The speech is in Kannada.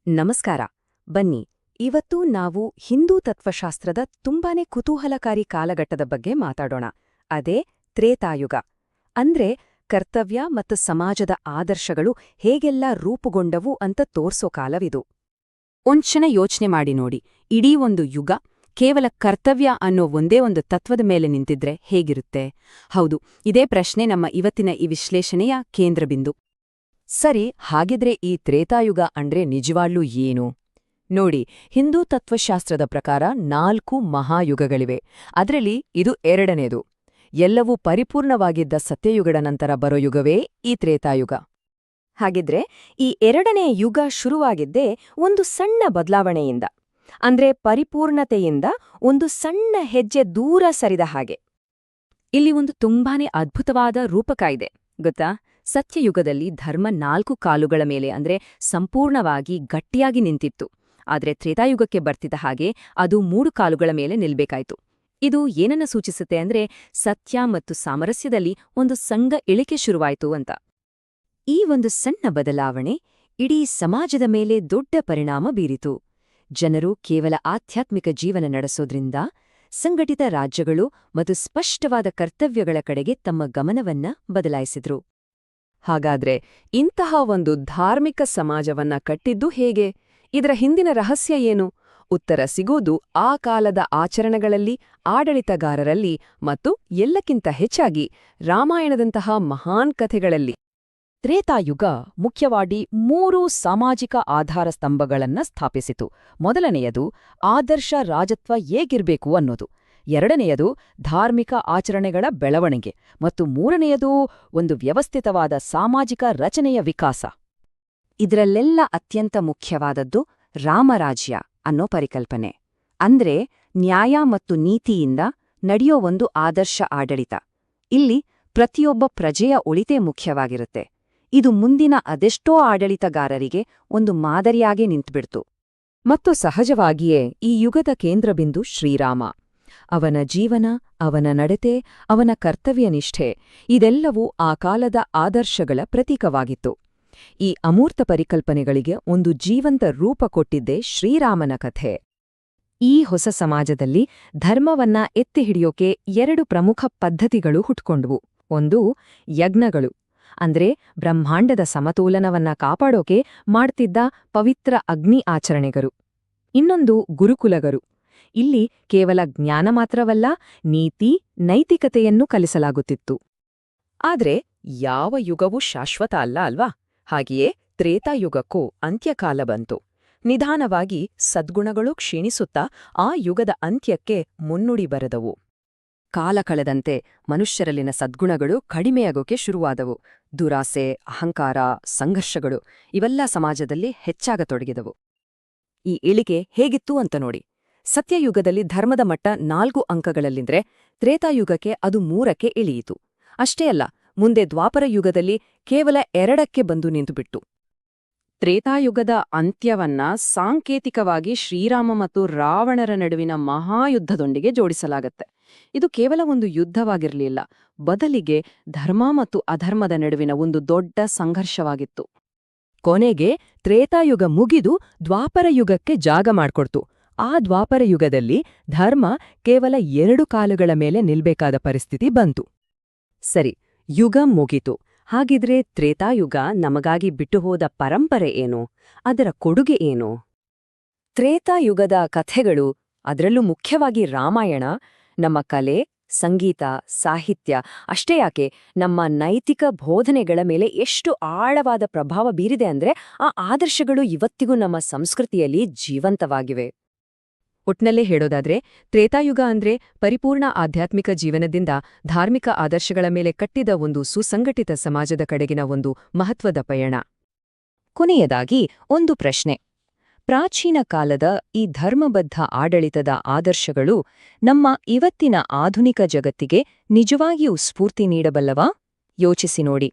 ನಮಸ್ಕಾರ. ಬನ್ನಿ, ಇವತ್ತು ನಾವು ಹಿಂದೂ ತತ್ವಶಾಸ್ತ್ರದ ತುಂಬಾನೇ ಕುತೂಹಲಕಾರಿ ಕಾಲಘಟ್ಟದ ಬಗ್ಗೆ ಮಾತಾಡೋಣ. ಅದೇ ತ್ರೇತಾಯುಗ. ಅಂದ್ರೆ ಕರ್ತವ್ಯ ಮತ್ತು ಸಮಾಜದ ಆದರ್ಶಗಳು ಹೇಗೆಲ್ಲ ರೂಪುಗೊಂಡವು ಅಂತ ತೋರ್ಸೋ ಕಾಲವಿದು. ಒಂದ್ಕ್ಷಣ ಯೋಚ್ನೆ ಮಾಡಿ ನೋಡಿ, ಇಡೀ ಒಂದು ಯುಗ ಕೇವಲ ಕರ್ತವ್ಯ ಅನ್ನೋ ಒಂದೇ ಒಂದು ತತ್ವದ ಮೇಲೆ ನಿಂತಿದ್ರೆ ಹೇಗಿರುತ್ತೆ? ಹೌದು, ಇದೇ ಪ್ರಶ್ನೆ ನಮ್ಮ ಇವತ್ತಿನ ಈ ವಿಶ್ಲೇಷಣೆಯ ಕೇಂದ್ರಬಿಂದು. ಸರಿ, ಹಾಗಿದ್ರೆ ಈ ತ್ರೇತಾಯುಗ ಅಂದ್ರೆ ನಿಜವಾಗ್ಲೂ ಏನು? ನೋಡಿ, ಹಿಂದೂ ತತ್ವಶಾಸ್ತ್ರದ ಪ್ರಕಾರ 4 ಮಹಾಯುಗಗಳಿವೆ. ಅದರಲ್ಲಿ ಇದು ಎರಡನೇದು. ಎಲ್ಲವೂ ಪರಿಪೂರ್ಣವಾಗಿದ್ದ ಸತ್ಯಯುಗದ ನಂತರ ಬರೋ ಯುಗವೇ ಈ ತ್ರೇತಾಯುಗ. ಹಾಗಿದ್ರೆ ಈ ಎರಡನೇ ಯುಗ ಶುರುವಾಗಿದ್ದೇ ಒಂದು ಸಣ್ಣ ಬದಲಾವಣೆಯಿಂದ, ಅಂದ್ರೆ ಪರಿಪೂರ್ಣತೆಯಿಂದ ಒಂದು ಸಣ್ಣ ಹೆಜ್ಜೆ ದೂರ ಸರಿದ ಹಾಗೆ. ಇಲ್ಲಿ ಒಂದು ತುಂಬಾನೇ ಅದ್ಭುತವಾದ ರೂಪಕ ಇದೆ, ಗೊತ್ತಾ? ಸತ್ಯಯುಗದಲ್ಲಿ ಧರ್ಮ 4 ಕಾಲುಗಳ ಮೇಲೆ ಅಂದ್ರೆ ಸಂಪೂರ್ಣವಾಗಿ ಗಟ್ಟಿಯಾಗಿ ನಿಂತಿತ್ತು. ಆದ್ರೆ ತ್ರೇತಾಯುಗಕ್ಕೆ ಬರ್ತಿದ್ದ ಹಾಗೆ ಅದು 3 ಕಾಲುಗಳ ಮೇಲೆ ನಿಲ್ಬೇಕಾಯ್ತು. ಇದು ಏನನ್ನ ಸೂಚಿಸುತ್ತೆ ಅಂದ್ರೆ ಸತ್ಯ ಮತ್ತು ಸಾಮರಸ್ಯದಲ್ಲಿ ಒಂದು ಸಣ್ಣ ಇಳಿಕೆ ಶುರುವಾಯ್ತು ಅಂತ. ಈ ಒಂದು ಸಣ್ಣ ಬದಲಾವಣೆ ಇಡೀ ಸಮಾಜದ ಮೇಲೆ ದೊಡ್ಡ ಪರಿಣಾಮ ಬೀರಿತು. ಜನರು ಕೇವಲ ಆಧ್ಯಾತ್ಮಿಕ ಜೀವನ ನಡೆಸೋದ್ರಿಂದ ಸಂಘಟಿತ ರಾಜ್ಯಗಳು ಮತ್ತು ಸ್ಪಷ್ಟವಾದ ಕರ್ತವ್ಯಗಳ ಕಡೆಗೆ ತಮ್ಮ ಗಮನವನ್ನ ಬದಲಾಯಿಸಿದ್ರು. ಹಾಗಾದ್ರೆ ಇಂತಹ ಒಂದು ಧಾರ್ಮಿಕ ಸಮಾಜವನ್ನ ಕಟ್ಟಿದ್ದು ಹೇಗೆ? ಇದರ ಹಿಂದಿನ ರಹಸ್ಯ ಏನು? ಉತ್ತರ ಸಿಗೋದು ಆ ಕಾಲದ ಆಚರಣೆಗಳಲ್ಲಿ, ಆಡಳಿತಗಾರರಲ್ಲಿ ಮತ್ತು ಎಲ್ಲಕ್ಕಿಂತ ಹೆಚ್ಚಾಗಿ ರಾಮಾಯಣದಂತಹ ಮಹಾನ್ ಕಥೆಗಳಲ್ಲಿ. ತ್ರೇತಾಯುಗ ಮುಖ್ಯವಾಗಿ 3 ಸಾಮಾಜಿಕ ಆಧಾರ ಸ್ತಂಭಗಳನ್ನ ಸ್ಥಾಪಿಸಿತು. ಮೊದಲನೆಯದು ಆದರ್ಶ ರಾಜತ್ವ ಹೇಗಿರ್ಬೇಕು ಅನ್ನೋದು. ಎರಡನೆಯದು ಧಾರ್ಮಿಕ ಆಚರಣೆಗಳ ಬೆಳವಣಿಗೆ. ಮತ್ತು ಮೂರನೆಯದು ಒಂದು ವ್ಯವಸ್ಥಿತವಾದ ಸಾಮಾಜಿಕ ರಚನೆಯ ವಿಕಾಸ. ಇದರಲ್ಲೆಲ್ಲ ಅತ್ಯಂತ ಮುಖ್ಯವಾದದ್ದು ರಾಮರಾಜ್ಯ ಅನ್ನೋ ಪರಿಕಲ್ಪನೆ. ಅಂದ್ರೆ ನ್ಯಾಯ ಮತ್ತು ನೀತಿಯಿಂದ ನಡೆಯೋ ಒಂದು ಆದರ್ಶ ಆಡಳಿತ. ಇಲ್ಲಿ ಪ್ರತಿಯೊಬ್ಬ ಪ್ರಜೆಯ ಒಳಿತೇ ಮುಖ್ಯವಾಗಿರುತ್ತೆ. ಇದು ಮುಂದಿನ ಅದೆಷ್ಟೋ ಆಡಳಿತಗಾರರಿಗೆ ಒಂದು ಮಾದರಿಯಾಗಿ ನಿಂತುಬಿಡ್ತು. ಮತ್ತು ಸಹಜವಾಗಿಯೇ ಈ ಯುಗದ ಕೇಂದ್ರಬಿಂದು ಶ್ರೀರಾಮ. ಅವನ ಜೀವನ, ಅವನ ನಡತೆ, ಅವನ ಕರ್ತವ್ಯನಿಷ್ಠೆ ಇದೆಲ್ಲವೂ ಆ ಕಾಲದ ಆದರ್ಶಗಳ ಪ್ರತೀಕವಾಗಿತ್ತು. ಈ ಅಮೂರ್ತ ಪರಿಕಲ್ಪನೆಗಳಿಗೆ ಒಂದು ಜೀವಂತ ರೂಪ ಕೊಟ್ಟಿದ್ದೇ ಶ್ರೀರಾಮನ ಕಥೆ. ಈ ಹೊಸ ಸಮಾಜದಲ್ಲಿ ಧರ್ಮವನ್ನ ಎತ್ತಿ ಹಿಡಿಯೋಕೆ 2 ಪ್ರಮುಖ ಪದ್ಧತಿಗಳು ಹುಟ್ಕೊಂಡ್ವು. ಒಂದು ಯಜ್ಞಗಳು, ಅಂದ್ರೆ ಬ್ರಹ್ಮಾಂಡದ ಸಮತೋಲನವನ್ನ ಕಾಪಾಡೋಕೆ ಮಾಡ್ತಿದ್ದ ಪವಿತ್ರ ಅಗ್ನಿ ಆಚರಣೆಗಳು. ಇನ್ನೊಂದು ಗುರುಕುಲಗಳು. ಇಲ್ಲಿ ಕೇವಲ ಜ್ಞಾನ ಮಾತ್ರವಲ್ಲ, ನೀತಿ, ನೈತಿಕತೆಯನ್ನು ಕಲಿಸಲಾಗುತ್ತಿತ್ತು. ಆದ್ರೆ ಯಾವ ಯುಗವೂ ಶಾಶ್ವತ ಅಲ್ಲ ಅಲ್ವಾ? ಹಾಗೆಯೇ ತ್ರೇತಾಯುಗಕ್ಕೂ ಅಂತ್ಯಕಾಲ ಬಂತು. ನಿಧಾನವಾಗಿ ಸದ್ಗುಣಗಳು ಕ್ಷೀಣಿಸುತ್ತಾ ಆ ಯುಗದ ಅಂತ್ಯಕ್ಕೆ ಮುನ್ನುಡಿ ಬರೆದವು. ಕಾಲ ಕಳೆದಂತೆ ಮನುಷ್ಯರಲ್ಲಿನ ಸದ್ಗುಣಗಳು ಕಡಿಮೆಯಾಗೋಕೆ ಶುರುವಾದವು. ದುರಾಸೆ, ಅಹಂಕಾರ, ಸಂಘರ್ಷಗಳು ಇವೆಲ್ಲ ಸಮಾಜದಲ್ಲಿ ಹೆಚ್ಚಾಗತೊಡಗಿದವು. ಈ ಇಳಿಕೆ ಹೇಗಿತ್ತು ಅಂತ ನೋಡಿ. ಸತ್ಯಯುಗದಲ್ಲಿ ಧರ್ಮದ ಮಟ್ಟ 4 ಅಂಕಗಳಲ್ಲಿಂದ್ರೆ ತ್ರೇತಾಯುಗಕ್ಕೆ ಅದು 3ಕ್ಕೆ ಇಳಿಯಿತು. ಅಷ್ಟೇ ಅಲ್ಲ, ಮುಂದೆ ದ್ವಾಪರ ಯುಗದಲ್ಲಿ ಕೇವಲ 2ಕ್ಕೆ ಬಂದು ನಿಂತುಬಿಟ್ಟು. ತ್ರೇತಾಯುಗದ ಅಂತ್ಯವನ್ನ ಸಾಂಕೇತಿಕವಾಗಿ ಶ್ರೀರಾಮ ಮತ್ತು ರಾವಣರ ನಡುವಿನ ಮಹಾಯುದ್ಧದೊಂದಿಗೆ ಜೋಡಿಸಲಾಗತ್ತೆ. ಇದು ಕೇವಲ ಒಂದು ಯುದ್ಧವಾಗಿರಲಿಲ್ಲ, ಬದಲಿಗೆ ಧರ್ಮ ಮತ್ತು ಅಧರ್ಮದ ನಡುವಿನ ಒಂದು ದೊಡ್ಡ ಸಂಘರ್ಷವಾಗಿತ್ತು. ಕೊನೆಗೆ ತ್ರೇತಾಯುಗ ಮುಗಿದು ದ್ವಾಪರ ಯುಗಕ್ಕೆ ಜಾಗ ಮಾಡ್ಕೊಡ್ತು. ಆ ದ್ವಾಪರ ಯುಗದಲ್ಲಿ ಧರ್ಮ ಕೇವಲ 2 ಕಾಲುಗಳ ಮೇಲೆ ನಿಲ್ಬೇಕಾದ ಪರಿಸ್ಥಿತಿ ಬಂತು. ಸರಿ, ಯುಗ ಮುಗಿತು. ಹಾಗಿದ್ರೆ ತ್ರೇತಾಯುಗ ನಮಗಾಗಿ ಬಿಟ್ಟುಹೋದ ಪರಂಪರೆ ಏನು? ಅದರ ಕೊಡುಗೆ ಏನು? ತ್ರೇತಾಯುಗದ ಕಥೆಗಳು, ಅದರಲ್ಲೂ ಮುಖ್ಯವಾಗಿ ರಾಮಾಯಣ, ನಮ್ಮ ಕಲೆ, ಸಂಗೀತ, ಸಾಹಿತ್ಯ ಅಷ್ಟೇ ಯಾಕೆ ನಮ್ಮ ನೈತಿಕ ಬೋಧನೆಗಳ ಮೇಲೆ ಎಷ್ಟು ಆಳವಾದ ಪ್ರಭಾವ ಬೀರಿದೆ ಅಂದ್ರೆ ಆ ಆದರ್ಶಗಳು ಇವತ್ತಿಗೂ ನಮ್ಮ ಸಂಸ್ಕೃತಿಯಲ್ಲಿ ಜೀವಂತವಾಗಿವೆ. ಒಟ್ನಲ್ಲೇ ಹೇಳೋದಾದ್ರೆ ತ್ರೇತಾಯುಗ ಅಂದ್ರೆ ಪರಿಪೂರ್ಣ ಆಧ್ಯಾತ್ಮಿಕ ಜೀವನದಿಂದ ಧಾರ್ಮಿಕ ಆದರ್ಶಗಳ ಮೇಲೆ ಕಟ್ಟಿದ ಒಂದು ಸುಸಂಘಟಿತ ಸಮಾಜದ ಕಡೆಗಿನ ಒಂದು ಮಹತ್ವದ ಪಯಣ. ಕೊನೆಯದಾಗಿ ಒಂದು ಪ್ರಶ್ನೆ. ಪ್ರಾಚೀನ ಕಾಲದ ಈ ಧರ್ಮಬದ್ಧ ಆಡಳಿತದ ಆದರ್ಶಗಳು ನಮ್ಮ ಇವತ್ತಿನ ಆಧುನಿಕ ಜಗತ್ತಿಗೆ ನಿಜವಾಗಿಯೂ ಸ್ಫೂರ್ತಿ ನೀಡಬಲ್ಲವಾ? ಯೋಚಿಸಿ ನೋಡಿ.